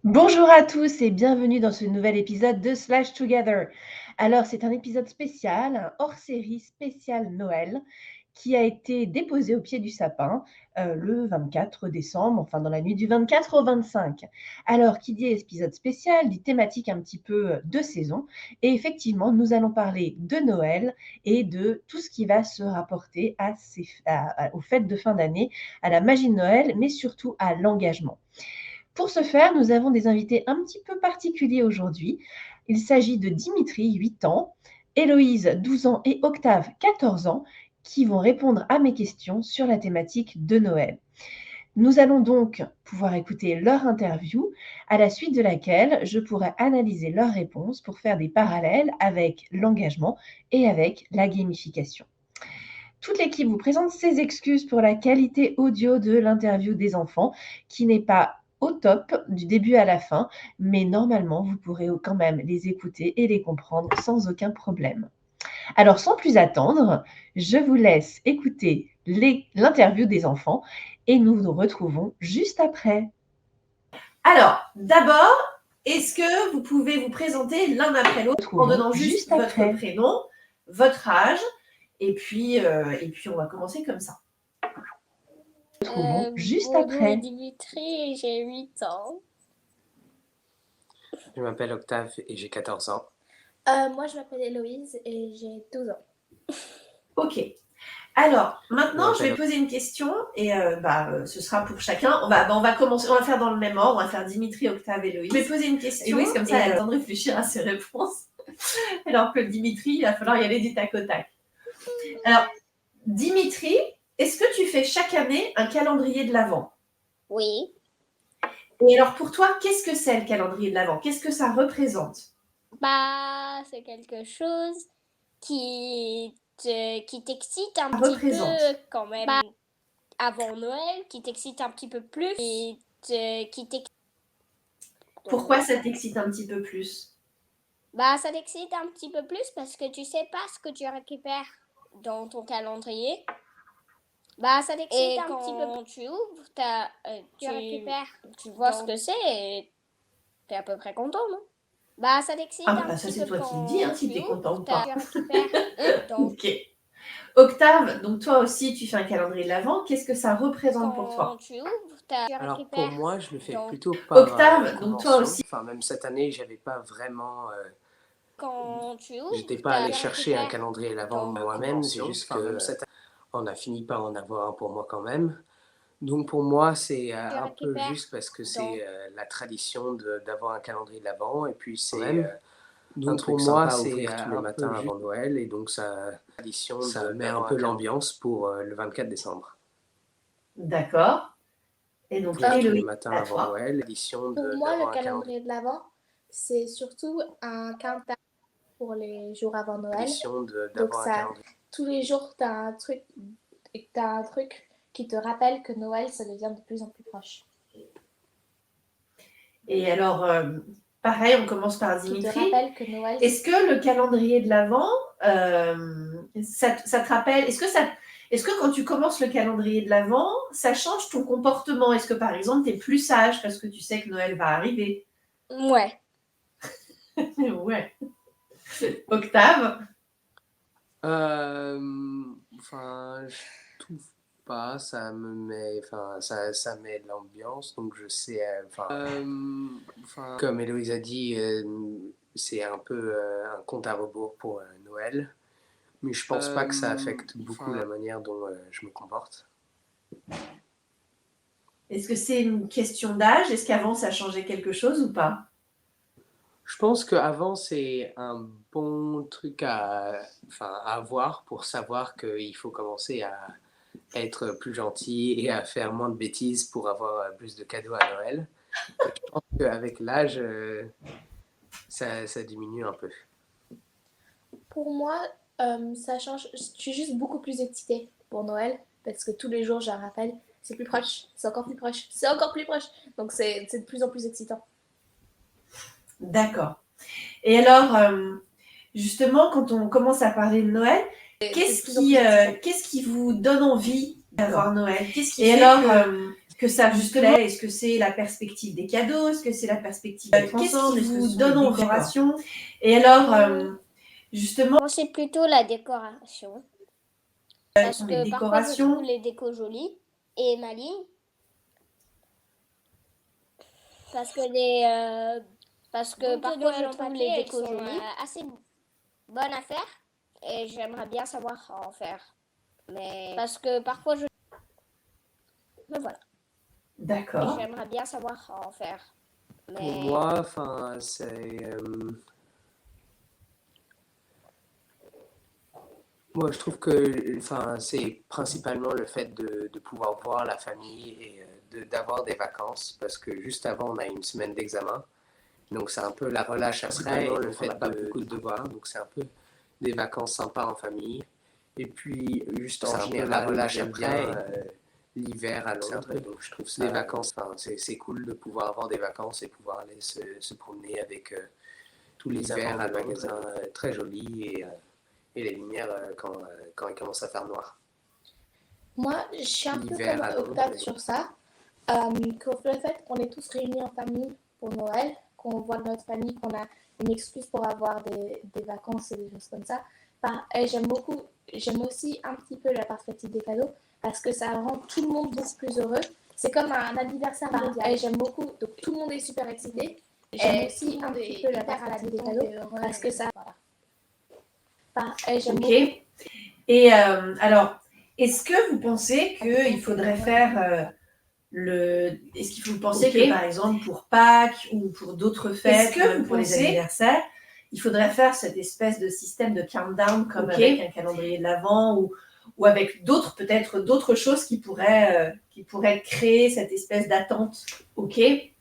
Bonjour à tous et bienvenue dans ce nouvel épisode de Slash Together. Alors, c'est un épisode spécial, un hors-série spécial Noël, qui a été déposé au pied du sapin le 24 décembre, enfin dans la nuit du 24 au 25. Alors, qui dit épisode spécial, dit thématique un petit peu de saison. Et effectivement, nous allons parler de Noël et de tout ce qui va se rapporter aux fêtes de fin d'année, à la magie de Noël, mais surtout à l'engagement. Pour ce faire, nous avons des invités un petit peu particuliers aujourd'hui. Il s'agit de Dimitri, 8 ans, Héloïse, 12 ans et Octave, 14 ans, qui vont répondre à mes questions sur la thématique de Noël. Nous allons donc pouvoir écouter leur interview, à la suite de laquelle je pourrai analyser leurs réponses pour faire des parallèles avec l'engagement et avec la gamification. Toute l'équipe vous présente ses excuses pour la qualité audio de l'interview des enfants, qui n'est pas au top du début à la fin, mais normalement, vous pourrez quand même les écouter et les comprendre sans aucun problème. Alors, sans plus attendre, je vous laisse écouter l'interview des enfants et nous nous retrouvons juste après. Alors, d'abord, est-ce que vous pouvez vous présenter l'un après l'autre en donnant juste votre prénom, votre âge, et puis on va commencer comme ça. Nous retrouvons juste après. Dimitri, j'ai 8 ans. Je m'appelle Octave et j'ai 14 ans. Moi, je m'appelle Héloïse et j'ai 12 ans. Ok. Alors, maintenant, je vais poser une question et ce sera pour chacun. On va commencer, on va faire dans le même ordre. On va faire Dimitri, Octave, Héloïse. Je vais poser une question. Héloïse, comme ça, elle a le temps de réfléchir à ses réponses. Alors que Dimitri, il va falloir y aller du tac au tac. Alors, Dimitri, est-ce que tu fais chaque année un calendrier de l'Avent ? Oui. Et alors, pour toi, qu'est-ce que c'est le calendrier de l'Avent ? Qu'est-ce que ça représente ? C'est quelque chose qui t'excite un petit peu quand même avant Noël, qui t'excite un petit peu plus et qui t'excite. Pourquoi ça t'excite un petit peu plus ? Ça t'excite un petit peu plus parce que tu sais pas ce que tu récupères dans ton calendrier. Ça t'excite un petit peu. Quand tu ouvres, tu récupères, tu vois ce que c'est et t'es à peu près content, non ? Ça t'excite un petit peu. Ça c'est toi qui me dis, si t'es content ou pas. Tu récupères. Ok. Octave, donc toi aussi tu fais un calendrier de l'Avent. Qu'est-ce que ça représente pour toi ? Quand tu ouvres, Alors pour moi, je le fais plutôt par Octave, donc toi aussi. Enfin, même cette année, j'avais pas vraiment. Quand tu ouvres, j'étais pas allé chercher un calendrier de l'Avent moi-même. C'est juste que même cette année, on a fini par en avoir un pour moi quand même. Donc pour moi, c'est un peu juste parce que c'est la tradition d'avoir un calendrier de l'Avent et puis c'est donc pour moi c'est tous les matins avant Noël et donc ça met un peu l'ambiance pour le 24 décembre. D'accord. Et donc tous les matins avant Noël, pour moi le calendrier de l'Avent, c'est surtout un calendrier pour les jours avant Noël. Donc ça, tous les jours t'as un truc qui te rappelle que Noël, ça devient de plus en plus proche. Et alors, pareil, on commence par Dimitri. Qui te rappelle que Noël... Est-ce que le calendrier de l'Avent, ça te rappelle... Est-ce que quand tu commences le calendrier de l'Avent, ça change ton comportement ? Est-ce que, par exemple, tu es plus sage parce que tu sais que Noël va arriver ? Ouais. Ouais. Octave ? Je trouve pas, ça me met, ça met de l'ambiance, donc je sais, comme Héloïse a dit, c'est un peu un compte à rebours pour Noël, mais je pense pas que ça affecte beaucoup la manière dont je me comporte. Est-ce que c'est une question d'âge ? Est-ce qu'avant ça changeait quelque chose ou pas ? Je pense qu'avant, c'est un bon truc à avoir pour savoir qu'il faut commencer à être plus gentil et à faire moins de bêtises pour avoir plus de cadeaux à Noël. Et je pense qu'avec l'âge, ça diminue un peu. Pour moi, ça change. Je suis juste beaucoup plus excitée pour Noël parce que tous les jours, j'ai un rappel. C'est plus proche, c'est encore plus proche, c'est encore plus proche. Donc c'est de plus en plus excitant. D'accord. Et alors, justement, quand on commence à parler de Noël, qu'est-ce qui vous donne envie d'avoir Noël ? Et alors, que ça vous plaît? Est-ce que c'est la perspective des cadeaux? Est-ce que c'est la perspective d'être ensemble? Qu'est-ce qui vous donne envie? Décoration. Et alors, justement... Moi, c'est plutôt la décoration. Parce que parfois, je trouve les décos jolies et malines. Parce que parfois, je trouve les décos jolies assez bonnes à faire. Et j'aimerais bien savoir en faire. Mais parce que parfois, Mais voilà. D'accord. Et j'aimerais bien savoir en faire. Mais... Pour moi, c'est... Moi, je trouve que c'est principalement le fait de pouvoir voir la famille et d'avoir des vacances, parce que juste avant, on a une semaine d'examen. Donc, c'est un peu la relâche après, et le fait pas beaucoup de devoirs. Donc, c'est un peu des vacances sympas en famille. Et puis, juste en général, la relâche après, l'hiver à Londres. Donc, je trouve ça, des vacances, c'est cool de pouvoir avoir des vacances et pouvoir aller se promener avec tous les hivers à Londres, très joli et les lumières quand il commence à faire noir. Moi, je suis un peu comme Octave sur ça. Le fait qu'on est tous réunis en famille pour Noël, qu'on voit notre famille, qu'on a une excuse pour avoir des vacances et des choses comme ça. J'aime aussi un petit peu la perspective des cadeaux parce que ça rend tout le monde beaucoup plus heureux. C'est comme un anniversaire mondial. J'aime beaucoup, donc tout le monde est super excité. J'aime aussi un petit peu la perspective des cadeaux parce que ça... J'aime beaucoup. Et alors, est-ce que vous pensez qu'il faudrait faire est-ce qu'il faut penser que, par exemple, pour Pâques ou pour d'autres fêtes, pour les anniversaires, il faudrait faire cette espèce de système de countdown comme avec un calendrier de l'Avent ou avec peut-être d'autres choses qui pourraient créer cette espèce d'attente? Ok. Ouais,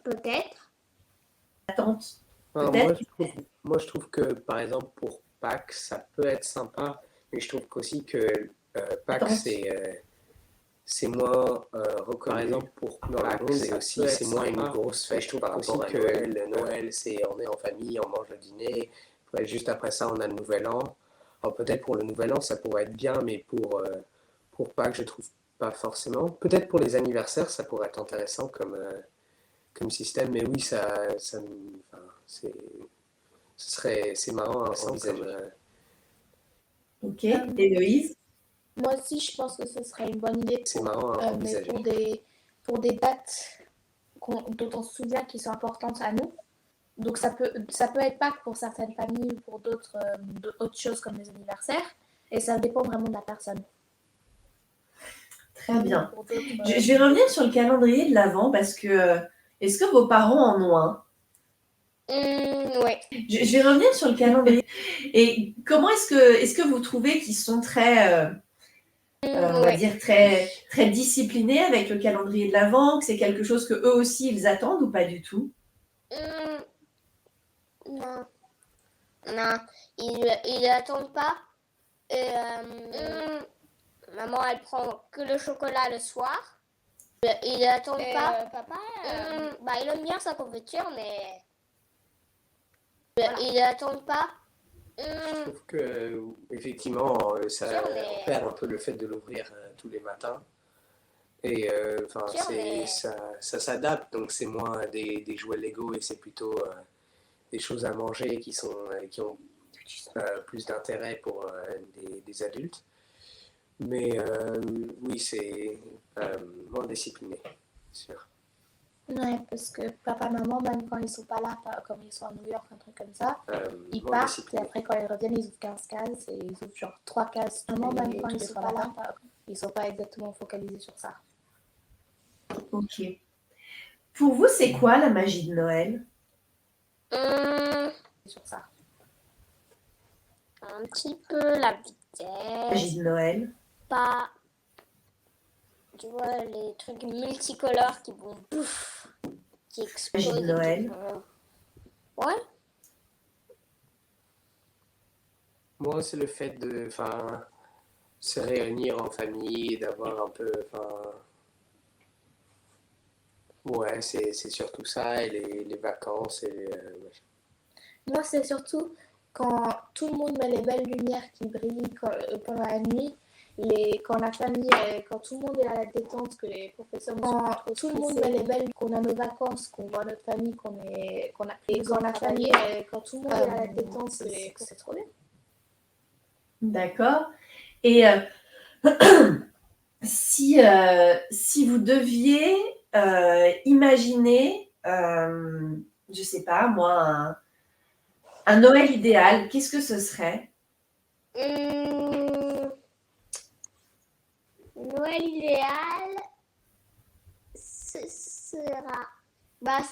peut-être. Attente. Moi, je trouve que, par exemple, pour Pâques, ça peut être sympa, mais je trouve qu'aussi que Pâques, c'est moins par exemple, pour Pâques, c'est moins une grosse fête. Je trouve aussi que Noël, on est en famille, on mange le dîner. Juste après ça, on a le Nouvel An. Alors peut-être pour le Nouvel An, ça pourrait être bien, mais pour Pâques, je trouve pas forcément. Peut-être pour les anniversaires, ça pourrait être intéressant comme système, mais oui, c'est marrant à envisager. Ok, Héloïse? Moi aussi, je pense que ce serait une bonne idée C'est marrant à envisager. Mais pour des dates dont on se souvient qui sont importantes à nous. Donc ça peut être Pâques pour certaines familles ou pour d'autres choses comme les anniversaires. Et ça dépend vraiment de la personne. Très bien. Je vais revenir sur le calendrier de l'Avent parce que est-ce que vos parents en ont un? Ouais. Je vais revenir sur le calendrier. Et comment est-ce que vous trouvez qu'ils sont très, on va dire, très, très disciplinés avec le calendrier de l'Avent, que c'est quelque chose que eux aussi ils attendent ou pas du tout? Non, ils n'attendent pas. Et, maman, elle prend que le chocolat le soir. Ils n'attendent pas. Papa, il aime bien sa confiture, mais ils n'attendent pas. Je trouve que effectivement, ça perd un peu le fait de l'ouvrir tous les matins. Et ça s'adapte, donc c'est moins des jouets Lego et c'est plutôt des choses à manger qui ont plus d'intérêt pour des adultes. Mais oui, c'est moins discipliné, c'est sûr. Ouais, parce que papa, maman, même quand ils sont pas là, comme ils sont à New York, un truc comme ça, ils partent et après quand ils reviennent, ils ouvrent 15 cases et ils ouvrent genre 3 cases. Maman, même quand ils sont pas là, ils sont pas exactement focalisés sur ça. Ok. Pour vous, c'est quoi la magie de Noël? Sur ça. Un petit peu la vitesse. Magie de Noël. Pas, tu vois, les trucs multicolores qui vont pouf, qui explosent. Magie de Noël. Ouais. Moi, c'est le fait de se réunir en famille et d'avoir un peu. Ouais, c'est surtout ça, et les vacances. Moi, c'est surtout quand tout le monde met les belles lumières qui brillent pendant la nuit quand la famille, quand tout le monde est à la détente, que les professeurs ne sont pas trop tout le monde met les belles, qu'on a nos vacances, qu'on voit notre famille, et quand la famille, quand tout le monde est à la détente, c'est trop bien. D'accord. Et si vous deviez imaginer, je sais pas moi, un Noël idéal, qu'est-ce que ce serait? Noël idéal, ce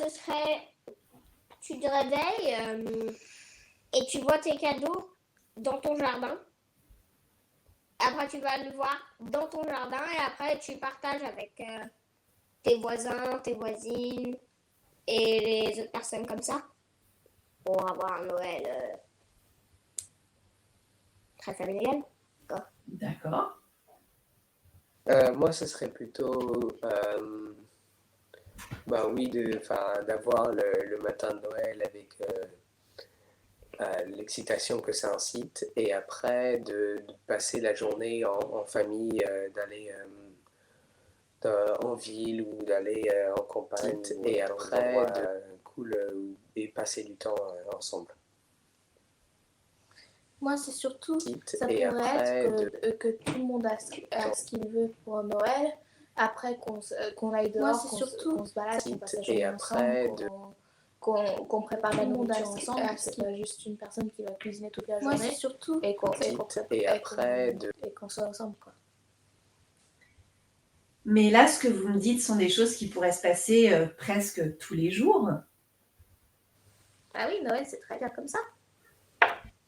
serait, tu te réveilles et tu vois tes cadeaux dans ton jardin. Après, tu vas le voir dans ton jardin et après, tu partages avec tes voisins, tes voisines et les autres personnes comme ça pour avoir un Noël très familial. D'accord. Moi, ce serait plutôt, d'avoir le matin de Noël avec l'excitation que ça incite, et après de passer la journée en famille, d'aller en ville ou d'aller en campagne, et après et passer du temps ensemble. Moi, c'est surtout, ça Et pourrait après, être que tout le monde a ce qu'il veut pour Noël. Après, qu'on aille dehors, moi, c'est surtout qu'on se balade, qu'on passe la et journée après ensemble, qu'on prépare la nourriture ensemble. C'est pas juste une personne qui va cuisiner toute la journée. Moi, c'est surtout Et qu'on soit ensemble, quoi. Mais là, ce que vous me dites sont des choses qui pourraient se passer presque tous les jours. Ah oui, Noël, c'est très bien comme ça.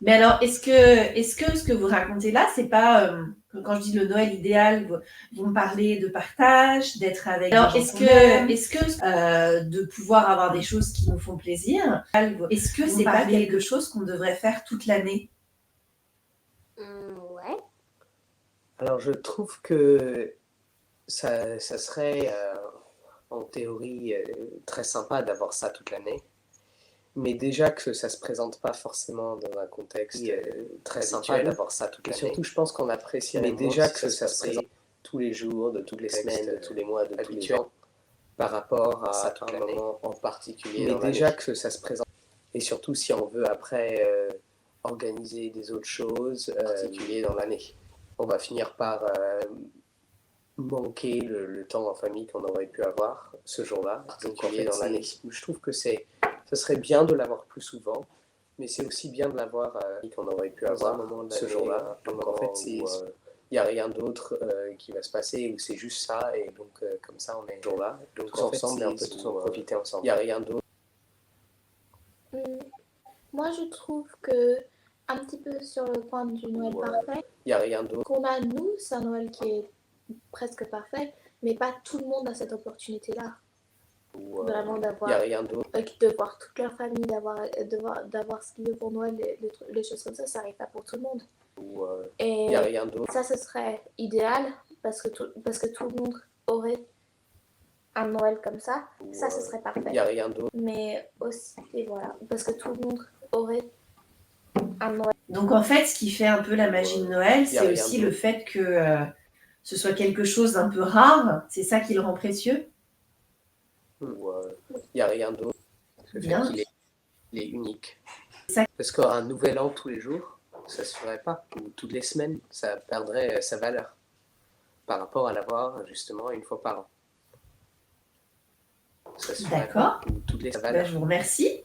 Mais alors, est-ce que ce que vous racontez là, c'est pas quand je dis le Noël idéal, vous me parlez de partage, d'être avec. Alors, est-ce que de pouvoir avoir des choses qui nous font plaisir, est-ce que c'est pas quelque chose qu'on devrait faire toute l'année? Ouais. Alors, je trouve que ça serait en théorie très sympa d'avoir ça toute l'année. Mais déjà que ça ne se présente pas forcément dans un contexte très sympa d'avoir ça toute l'année. Surtout, je pense qu'on apprécie. Mais déjà que ça se présente tous les jours, de toutes les semaines, de tous les mois, de tous les ans, par rapport à un moment en particulier. Mais déjà que ça se présente. Et surtout, si on veut après organiser des autres choses particulières dans l'année, on va finir par manquer le temps en famille qu'on aurait pu avoir ce jour-là, particulier dans l'année. Je trouve que ce serait bien de l'avoir plus souvent, mais c'est aussi bien de l'avoir qu'on aurait pu avoir ce jour-là. Donc en fait, il n'y a rien d'autre qui va se passer, ou c'est juste ça, et donc comme ça, on est jour-là. Donc en ensemble, et on peut tous en profiter ensemble. Il n'y a rien d'autre. Moi, je trouve que, un petit peu sur le point du Noël parfait, il n'y a rien d'autre. Qu'on a, nous, c'est un Noël qui est presque parfait, mais pas tout le monde a cette opportunité-là. Vraiment d'avoir, de voir toute leur famille, d'avoir ce qu'ils veulent pour Noël, les choses comme ça n'arrive pas pour tout le monde. Et ça, ce serait idéal parce que tout le monde aurait un Noël comme ça. Ça, ce serait parfait. Il n'y a rien d'autre. Mais aussi, et voilà, parce que tout le monde aurait un Noël. Donc en fait, ce qui fait un peu la magie de Noël, c'est aussi le fait que ce soit quelque chose d'un peu rare. C'est ça qui le rend précieux. Il n'y a rien d'autre. Le fait qu'il est unique. Parce qu'un nouvel an tous les jours, ça ne se ferait pas. Ou toutes les semaines, ça perdrait sa valeur par rapport à l'avoir justement une fois par an. D'accord. Ben, je vous remercie.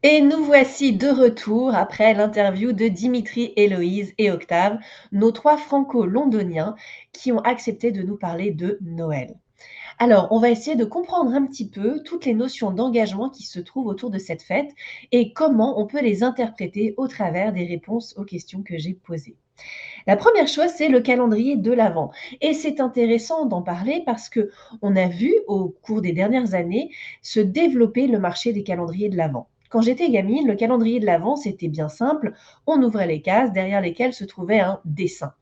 Et nous voici de retour après l'interview de Dimitri, Héloïse et Octave, nos 3 franco-londoniens qui ont accepté de nous parler de Noël. Alors, on va essayer de comprendre un petit peu toutes les notions d'engagement qui se trouvent autour de cette fête et comment on peut les interpréter au travers des réponses aux questions que j'ai posées. La première chose, c'est le calendrier de l'Avent. Et c'est intéressant d'en parler parce qu'on a vu au cours des dernières années se développer le marché des calendriers de l'Avent. Quand j'étais gamine, le calendrier de l'Avent, c'était bien simple. On ouvrait les cases derrière lesquelles se trouvait un dessin.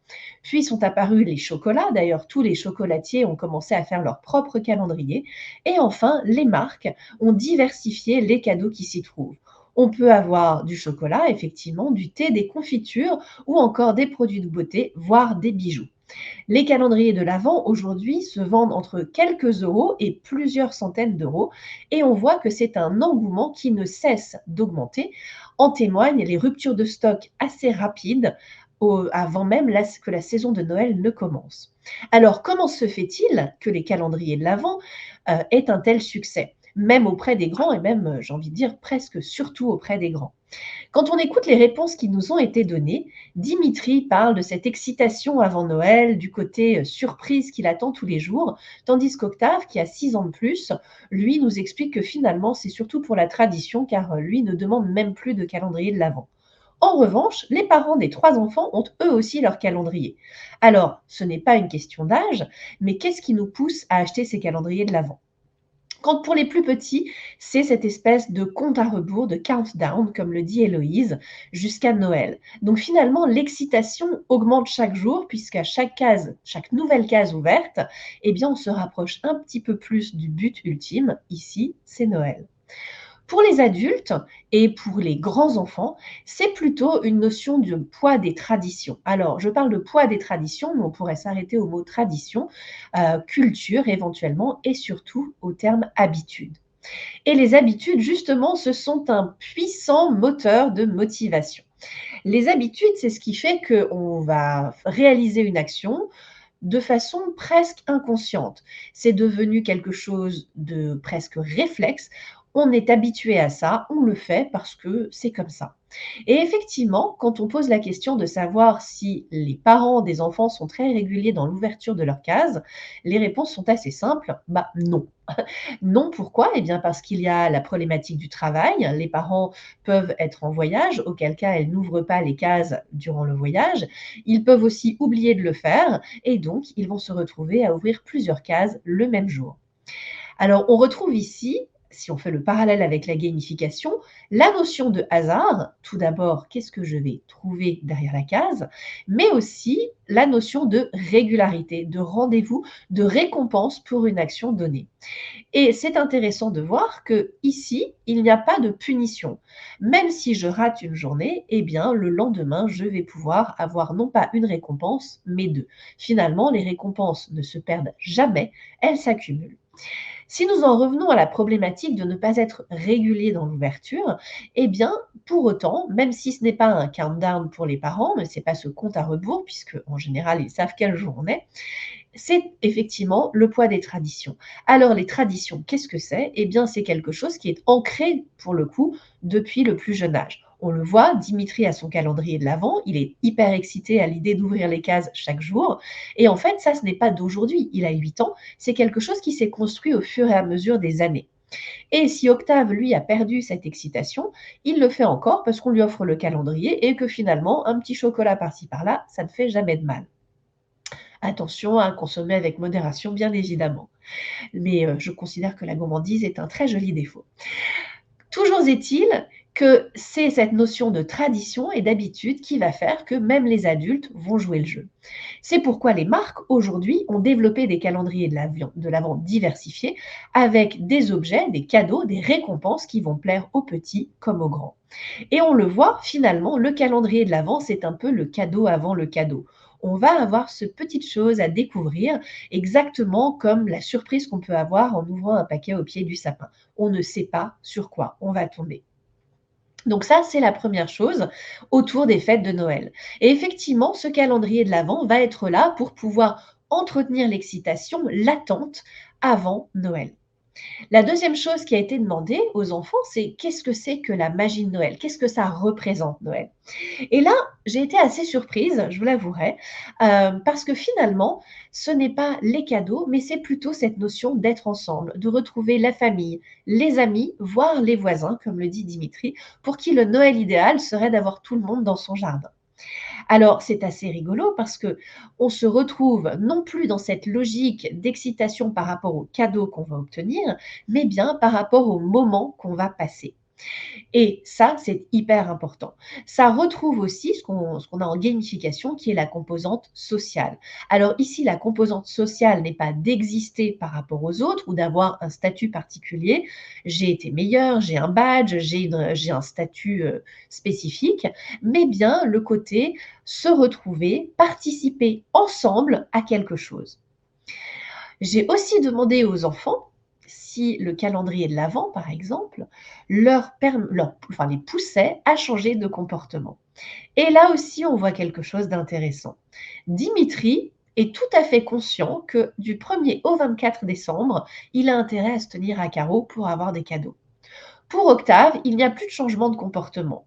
Puis sont apparus les chocolats. D'ailleurs, tous les chocolatiers ont commencé à faire leur propre calendrier. Et enfin, les marques ont diversifié les cadeaux qui s'y trouvent. On peut avoir du chocolat, effectivement, du thé, des confitures ou encore des produits de beauté, voire des bijoux. Les calendriers de l'Avent, aujourd'hui, se vendent entre quelques euros et plusieurs centaines d'euros, et on voit que c'est un engouement qui ne cesse d'augmenter. En témoignent les ruptures de stock assez rapides avant même que la saison de Noël ne commence. Alors, comment se fait-il que les calendriers de l'Avent aient un tel succès, même auprès des grands et même, j'ai envie de dire, presque surtout auprès des grands? Quand on écoute les réponses qui nous ont été données, Dimitri parle de cette excitation avant Noël, du côté surprise qu'il attend tous les jours, tandis qu'Octave, qui a 6 ans de plus, lui nous explique que finalement c'est surtout pour la tradition, car lui ne demande même plus de calendrier de l'Avent. En revanche, les parents des 3 enfants ont eux aussi leur calendrier. Alors, ce n'est pas une question d'âge, mais qu'est-ce qui nous pousse à acheter ces calendriers de l'Avent? Quand pour les plus petits, c'est cette espèce de compte à rebours, de countdown, comme le dit Héloïse, jusqu'à Noël. Donc finalement, l'excitation augmente chaque jour, puisqu'à chaque nouvelle case ouverte, eh bien, on se rapproche un petit peu plus du but ultime. Ici, c'est Noël. Pour les adultes et pour les grands enfants, c'est plutôt une notion de poids des traditions. Alors, je parle de poids des traditions, mais on pourrait s'arrêter au mot tradition, culture éventuellement, et surtout au terme habitude. Et les habitudes, justement, ce sont un puissant moteur de motivation. Les habitudes, c'est ce qui fait qu'on va réaliser une action de façon presque inconsciente. C'est devenu quelque chose de presque réflexe. On est habitué à ça, on le fait parce que c'est comme ça. Et effectivement, quand on pose la question de savoir si les parents des enfants sont très réguliers dans l'ouverture de leur case, les réponses sont assez simples. Bah non. Non, pourquoi? Eh bien parce qu'il y a la problématique du travail. Les parents peuvent être en voyage, auquel cas elles n'ouvrent pas les cases durant le voyage. Ils peuvent aussi oublier de le faire et donc ils vont se retrouver à ouvrir plusieurs cases le même jour. Alors, on retrouve ici, si on fait le parallèle avec la gamification, la notion de hasard. Tout d'abord, qu'est-ce que je vais trouver derrière la case, mais aussi la notion de régularité, de rendez-vous, de récompense pour une action donnée. Et c'est intéressant de voir que ici, il n'y a pas de punition. Même si je rate une journée, eh bien, le lendemain, je vais pouvoir avoir non pas une récompense, mais deux. Finalement, les récompenses ne se perdent jamais, elles s'accumulent. Si nous en revenons à la problématique de ne pas être régulier dans l'ouverture, eh bien, pour autant, même si ce n'est pas un countdown pour les parents, mais ce n'est pas ce compte à rebours, puisque en général, ils savent quel jour on est, c'est effectivement le poids des traditions. Alors, les traditions, qu'est-ce que c'est? Eh bien, c'est quelque chose qui est ancré, pour le coup, depuis le plus jeune âge. On le voit, Dimitri a son calendrier de l'Avent, il est hyper excité à l'idée d'ouvrir les cases chaque jour. Et en fait, ça, ce n'est pas d'aujourd'hui. Il a 8 ans, c'est quelque chose qui s'est construit au fur et à mesure des années. Et si Octave, lui, a perdu cette excitation, il le fait encore parce qu'on lui offre le calendrier et que finalement, un petit chocolat par-ci par-là, ça ne fait jamais de mal. Attention à consommer avec modération, bien évidemment. Mais je considère que la gourmandise est un très joli défaut. Toujours est-il que c'est cette notion de tradition et d'habitude qui va faire que même les adultes vont jouer le jeu. C'est pourquoi les marques, aujourd'hui, ont développé des calendriers de l'Avent diversifiés avec des objets, des cadeaux, des récompenses qui vont plaire aux petits comme aux grands. Et on le voit, finalement, le calendrier de l'Avent, c'est un peu le cadeau avant le cadeau. On va avoir ce petite chose à découvrir, exactement comme la surprise qu'on peut avoir en ouvrant un paquet au pied du sapin. On ne sait pas sur quoi on va tomber. Donc ça, c'est la première chose autour des fêtes de Noël. Et effectivement, ce calendrier de l'Avent va être là pour pouvoir entretenir l'excitation, l'attente avant Noël. La deuxième chose qui a été demandée aux enfants, c'est qu'est-ce que c'est que la magie de Noël? Qu'est-ce que ça représente Noël? Et là, j'ai été assez surprise, je vous l'avouerai, parce que finalement, ce n'est pas les cadeaux, mais c'est plutôt cette notion d'être ensemble, de retrouver la famille, les amis, voire les voisins, comme le dit Dimitri, pour qui le Noël idéal serait d'avoir tout le monde dans son jardin. Alors, c'est assez rigolo parce que on se retrouve non plus dans cette logique d'excitation par rapport aux cadeaux qu'on va obtenir, mais bien par rapport au moment qu'on va passer. Et ça, c'est hyper important. Ça retrouve aussi ce qu'on a en gamification, qui est la composante sociale. Alors ici, la composante sociale n'est pas d'exister par rapport aux autres ou d'avoir un statut particulier. J'ai été meilleur, j'ai un badge, j'ai un statut spécifique, mais bien le côté se retrouver, participer ensemble à quelque chose. J'ai aussi demandé aux enfants si le calendrier de l'Avent, par exemple, les poussait à changer de comportement. Et là aussi, on voit quelque chose d'intéressant. Dimitri est tout à fait conscient que du 1er au 24 décembre, il a intérêt à se tenir à carreau pour avoir des cadeaux. Pour Octave, il n'y a plus de changement de comportement.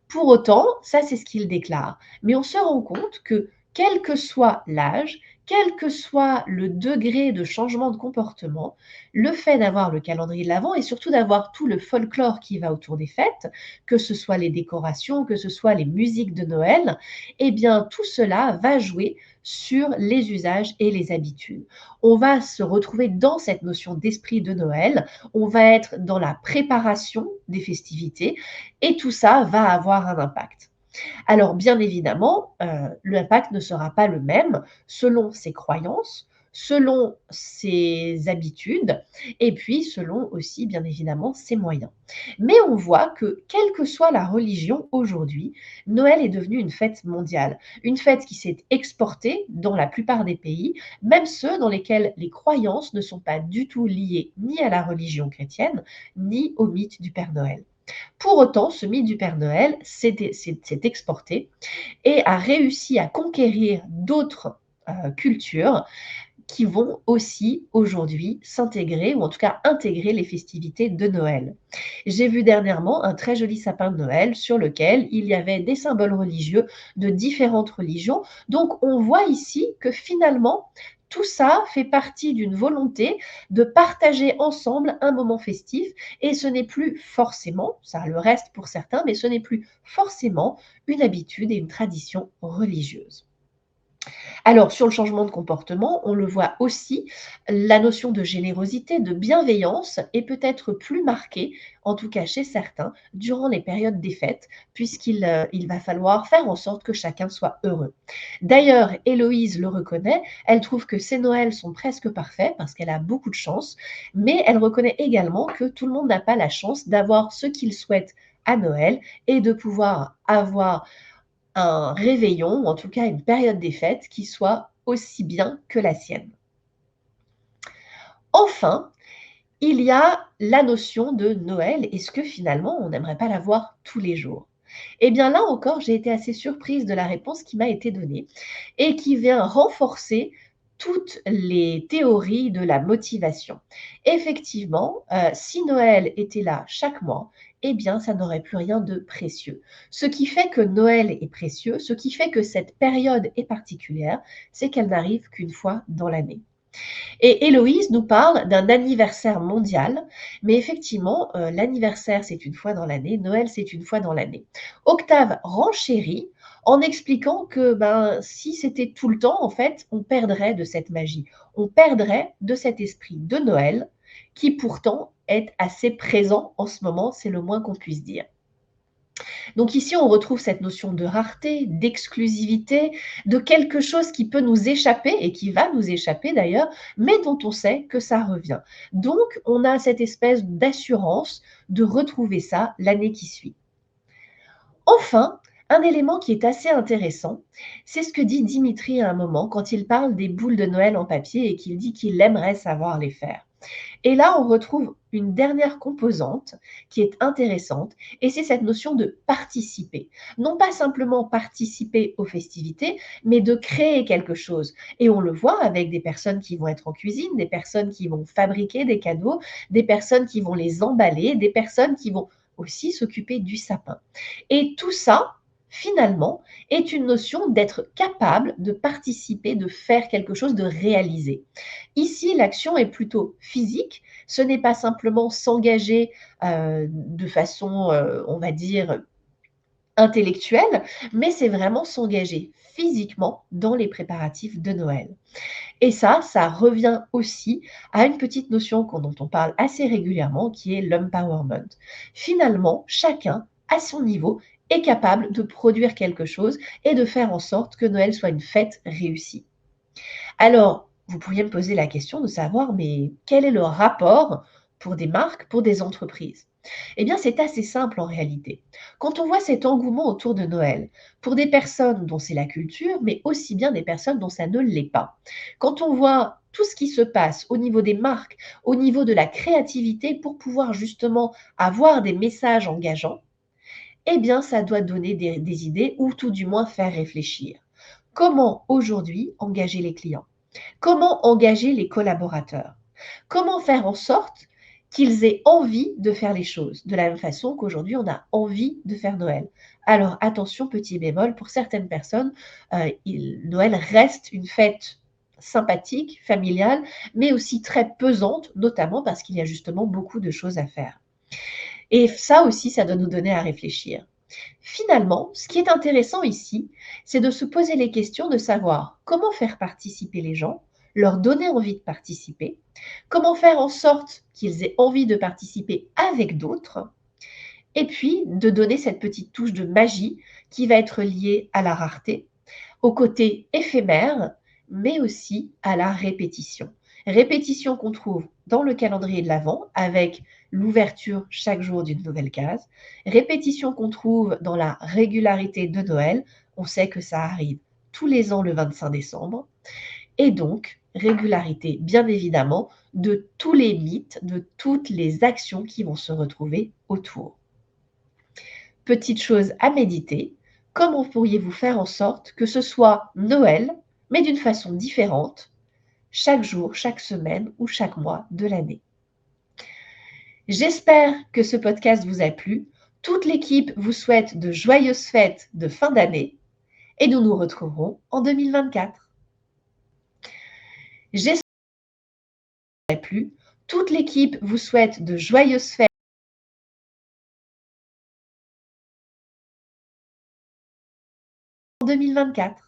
Pour autant, ça c'est ce qu'il déclare. Mais on se rend compte que quel que soit l'âge, quel que soit le degré de changement de comportement, le fait d'avoir le calendrier de l'Avent et surtout d'avoir tout le folklore qui va autour des fêtes, que ce soit les décorations, que ce soit les musiques de Noël, eh bien tout cela va jouer sur les usages et les habitudes. On va se retrouver dans cette notion d'esprit de Noël, on va être dans la préparation des festivités et tout ça va avoir un impact. Alors bien évidemment, l'impact ne sera pas le même selon ses croyances, selon ses habitudes et puis selon aussi bien évidemment ses moyens. Mais on voit que quelle que soit la religion aujourd'hui, Noël est devenu une fête mondiale, une fête qui s'est exportée dans la plupart des pays, même ceux dans lesquels les croyances ne sont pas du tout liées ni à la religion chrétienne, ni au mythe du Père Noël. Pour autant, ce mythe du Père Noël s'est exporté et a réussi à conquérir d'autres cultures qui vont aussi aujourd'hui s'intégrer ou en tout cas intégrer les festivités de Noël. J'ai vu dernièrement un très joli sapin de Noël sur lequel il y avait des symboles religieux de différentes religions. Donc on voit ici que finalement, tout ça fait partie d'une volonté de partager ensemble un moment festif et ce n'est plus forcément, ça le reste pour certains, mais ce n'est plus forcément une habitude et une tradition religieuse. Alors, sur le changement de comportement, on le voit aussi, la notion de générosité, de bienveillance est peut-être plus marquée, en tout cas chez certains, durant les périodes des fêtes, puisqu'il va falloir faire en sorte que chacun soit heureux. D'ailleurs, Héloïse le reconnaît, elle trouve que ces Noëls sont presque parfaits parce qu'elle a beaucoup de chance, mais elle reconnaît également que tout le monde n'a pas la chance d'avoir ce qu'il souhaite à Noël et de pouvoir avoir un réveillon, ou en tout cas une période des fêtes qui soit aussi bien que la sienne. Enfin, il y a la notion de Noël. Est-ce que finalement, on n'aimerait pas la voir tous les jours? Eh bien là encore, j'ai été assez surprise de la réponse qui m'a été donnée et qui vient renforcer toutes les théories de la motivation. Effectivement, si Noël était là chaque mois, eh bien, ça n'aurait plus rien de précieux. Ce qui fait que Noël est précieux, ce qui fait que cette période est particulière, c'est qu'elle n'arrive qu'une fois dans l'année. Et Héloïse nous parle d'un anniversaire mondial, mais effectivement, l'anniversaire, c'est une fois dans l'année, Noël, c'est une fois dans l'année. Octave renchérit en expliquant que si c'était tout le temps, en fait, on perdrait de cette magie, on perdrait de cet esprit de Noël qui pourtant est assez présent en ce moment, c'est le moins qu'on puisse dire. Donc ici, on retrouve cette notion de rareté, d'exclusivité, de quelque chose qui peut nous échapper et qui va nous échapper d'ailleurs, mais dont on sait que ça revient. Donc, on a cette espèce d'assurance de retrouver ça l'année qui suit. Enfin, un élément qui est assez intéressant, c'est ce que dit Dimitri à un moment quand il parle des boules de Noël en papier et qu'il dit qu'il aimerait savoir les faire. Et là, on retrouve une dernière composante qui est intéressante, et c'est cette notion de participer. Non pas simplement participer aux festivités, mais de créer quelque chose. Et on le voit avec des personnes qui vont être en cuisine, des personnes qui vont fabriquer des cadeaux, des personnes qui vont les emballer, des personnes qui vont aussi s'occuper du sapin. Et tout ça, finalement, est une notion d'être capable de participer, de faire quelque chose, de réaliser. Ici, l'action est plutôt physique. Ce n'est pas simplement s'engager de façon, on va dire, intellectuelle, mais c'est vraiment s'engager physiquement dans les préparatifs de Noël. Et ça revient aussi à une petite notion dont on parle assez régulièrement, qui est l'empowerment. Finalement, chacun, à son niveau, est capable de produire quelque chose et de faire en sorte que Noël soit une fête réussie. Alors, vous pourriez me poser la question de savoir, mais quel est le rapport pour des marques, pour des entreprises? Eh bien, c'est assez simple en réalité. Quand on voit cet engouement autour de Noël, pour des personnes dont c'est la culture, mais aussi bien des personnes dont ça ne l'est pas, quand on voit tout ce qui se passe au niveau des marques, au niveau de la créativité pour pouvoir justement avoir des messages engageants, eh bien, ça doit donner des idées ou tout du moins faire réfléchir. Comment aujourd'hui engager les clients? Comment engager les collaborateurs? Comment faire en sorte qu'ils aient envie de faire les choses, de la même façon qu'aujourd'hui on a envie de faire Noël. Alors attention, petit bémol, pour certaines personnes, Noël reste une fête sympathique, familiale, mais aussi très pesante, notamment parce qu'il y a justement beaucoup de choses à faire. Et ça aussi, ça doit nous donner à réfléchir. Finalement, ce qui est intéressant ici, c'est de se poser les questions de savoir comment faire participer les gens, leur donner envie de participer, comment faire en sorte qu'ils aient envie de participer avec d'autres, et puis de donner cette petite touche de magie qui va être liée à la rareté, au côté éphémère, mais aussi à la répétition. Répétition qu'on trouve dans le calendrier de l'Avent avec l'ouverture chaque jour d'une nouvelle case. Répétition qu'on trouve dans la régularité de Noël. On sait que ça arrive tous les ans le 25 décembre. Et donc, régularité, bien évidemment, de tous les mythes, de toutes les actions qui vont se retrouver autour. Petite chose à méditer, comment pourriez-vous faire en sorte que ce soit Noël, mais d'une façon différente, chaque jour, chaque semaine ou chaque mois de l'année? J'espère que ce podcast vous a plu. Toute l'équipe vous souhaite de joyeuses fêtes de fin d'année et nous nous retrouverons en 2024. J'espère que ça vous a plu. Toute l'équipe vous souhaite de joyeuses fêtes en 2024.